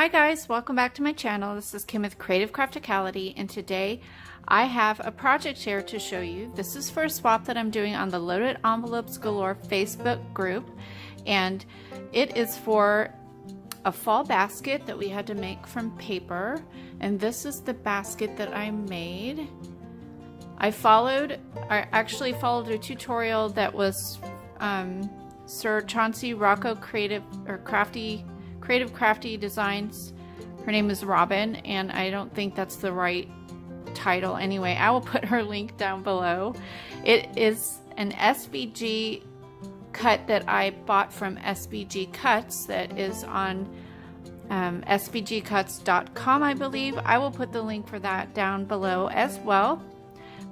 Hi guys, welcome back to my channel. This is Kim with Creative Crafticality, and today I have a project here to show you. This is for a swap that I'm doing on the Loaded Envelopes Galore Facebook group, and it is for a fall basket that we had to make from paper, and this is the basket that I made. I actually followed a tutorial that was Sir Chauncey Rocco Creative Crafty Designs. Her name is Robin, and I don't think that's the right title. Anyway, I will put her link down below. It is an SVG cut that I bought from SVG Cuts that is on svgcuts.com, I believe. I will put the link for that down below as well.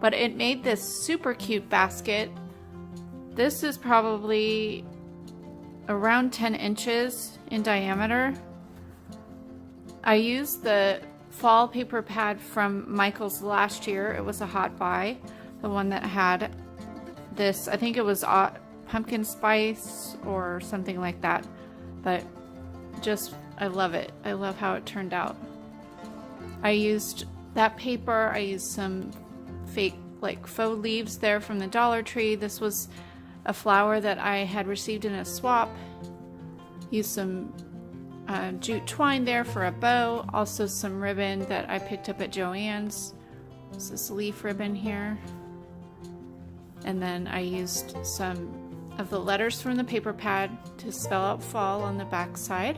But it made this super cute basket. This is probably around 10 inches in diameter. I used the fall paper pad from Michael's last year. It was a hot buy, the one that had this, I think it was pumpkin spice or something like that, but just, I love it. I love how it turned out. I used that paper. I used some fake faux leaves there from the Dollar Tree. This was a flower that I had received in a swap. Used some jute twine there for a bow. Also some ribbon that I picked up at Joann's. This is leaf ribbon here. And then I used some of the letters from the paper pad to spell out fall on the back side.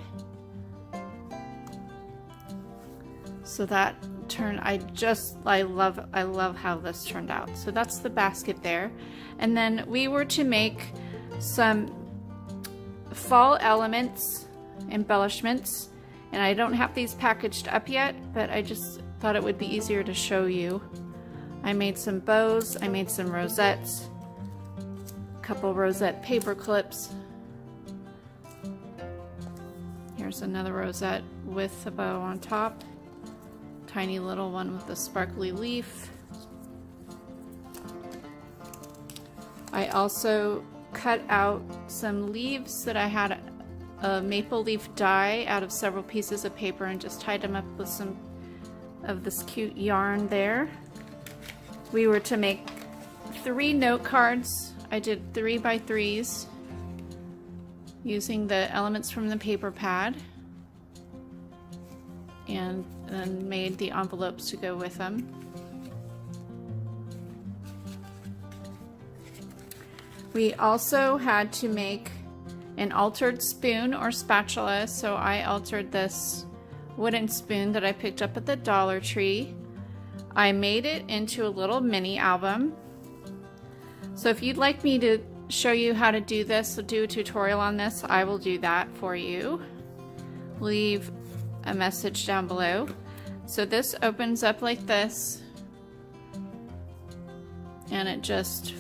So that turned, I love how this turned out. So that's the basket there. And then we were to make some fall elements, embellishments, and I don't have these packaged up yet, but I just thought it would be easier to show you. I made some bows, I made some rosettes, a couple rosette paper clips. Here's another rosette with a bow on top. Tiny little one with a sparkly leaf. I also cut out some leaves that I had a maple leaf die out of several pieces of paper and just tied them up with some of this cute yarn there. We were to make 3 note cards. I did 3x3s using the elements from the paper pad, and then made the envelopes to go with them. We also had to make an altered spoon or spatula, so I altered this wooden spoon that I picked up at the Dollar Tree. I made it into a little mini album. So if you'd like me to show you how to do this, or do a tutorial on this, I will do that for you. Leave a message down below. So this opens up like this, and it just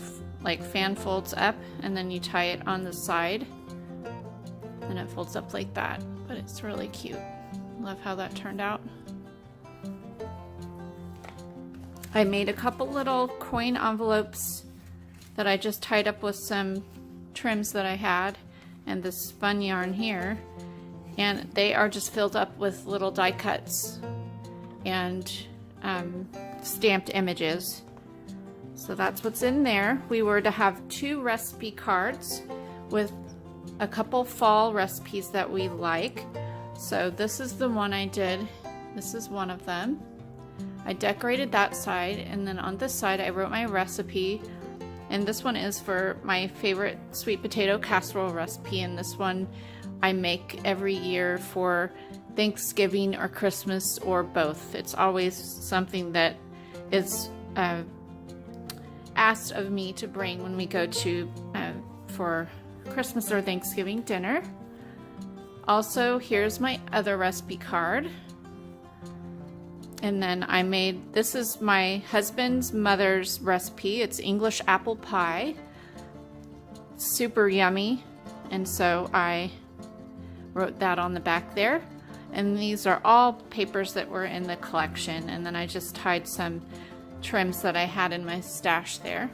fan folds up, and then you tie it on the side and it folds up like that. But it's really cute. Love how that turned out. I made a couple little coin envelopes that I just tied up with some trims that I had and this spun yarn here, and they are just filled up with little die cuts and stamped images. So that's what's in there. We were to have 2 recipe cards with a couple fall recipes that we like. So this is the one I did. This is one of them. I decorated that side, and then on this side I wrote my recipe, and this one is for my favorite sweet potato casserole recipe, and this one I make every year for Thanksgiving or Christmas or both. It's always something that is asked of me to bring when we go to for Christmas or Thanksgiving dinner. Also, here's my other recipe card. And then I made, this is my husband's mother's recipe. It's English apple pie. Super yummy. And so I wrote that on the back there. And these are all papers that were in the collection. And then I just tied some trims that I had in my stash there.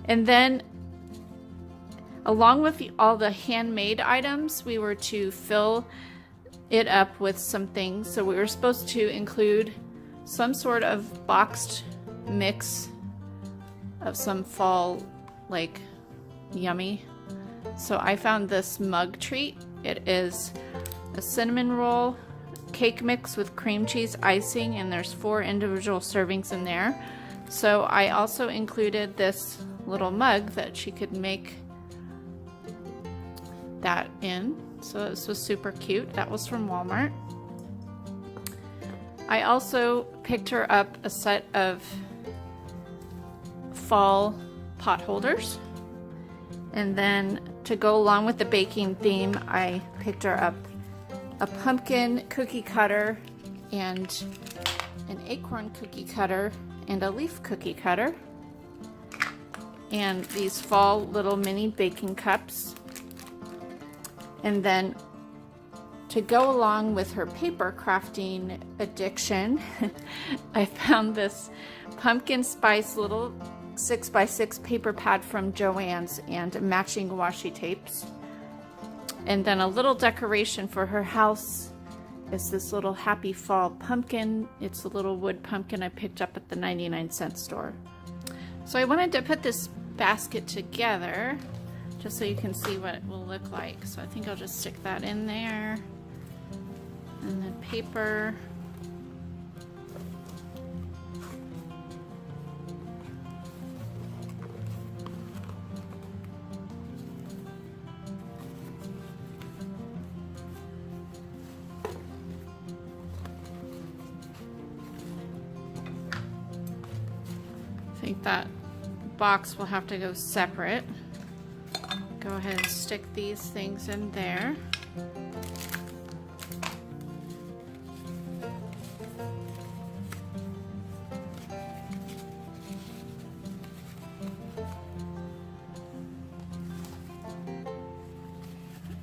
And then Along with all the handmade items, we were to fill it up with some things. So we were supposed to include some sort of boxed mix of some fall, like, yummy. So I found this mug treat. It is a cinnamon roll cake mix with cream cheese icing, and there's 4 individual servings in there. So I also included this little mug that she could make that in. So this was super cute. That was from Walmart. I also picked her up a set of fall pot holders. And then to go along with the baking theme, I picked her up a pumpkin cookie cutter and an acorn cookie cutter and a leaf cookie cutter. And these fall little mini baking cups. And then to go along with her paper crafting addiction, I found this pumpkin spice little 6x6 paper pad from Joann's and matching washi tapes. And then a little decoration for her house is this little happy fall pumpkin. It's a little wood pumpkin I picked up at the 99-cent store. So I wanted to put this basket together just so you can see what it will look like. So I think I'll just stick that in there. And then paper. I think that box will have to go separate. Go ahead and stick these things in there.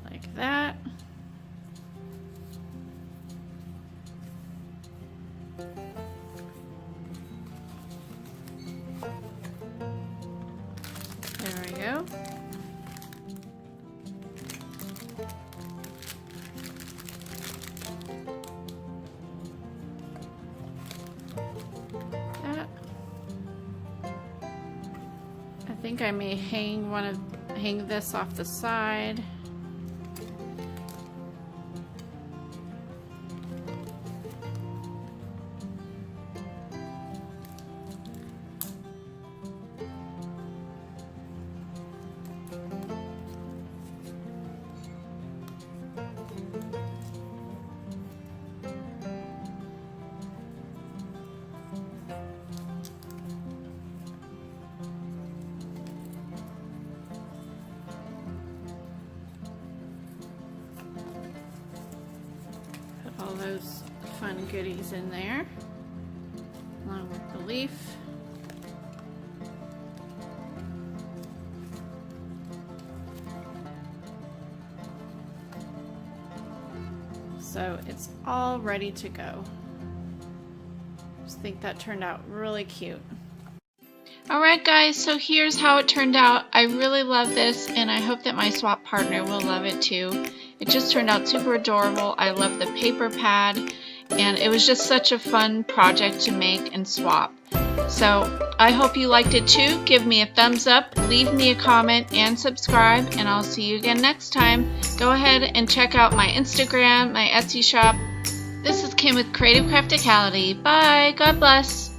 Like that. There we go. I think I may hang this off the side. All those fun goodies in there, along with the leaf. So it's all ready to go. Just think that turned out really cute. Alright guys, so here's how it turned out. I really love this, and I hope that my swap partner will love it too. It just turned out super adorable. I love the paper pad, and it was just such a fun project to make and swap. So I hope you liked it too. Give me a thumbs up, leave me a comment, and subscribe, and I'll see you again next time. Go ahead and check out my Instagram, my Etsy shop. This is Kim with Creative Crafticality. Bye. God bless.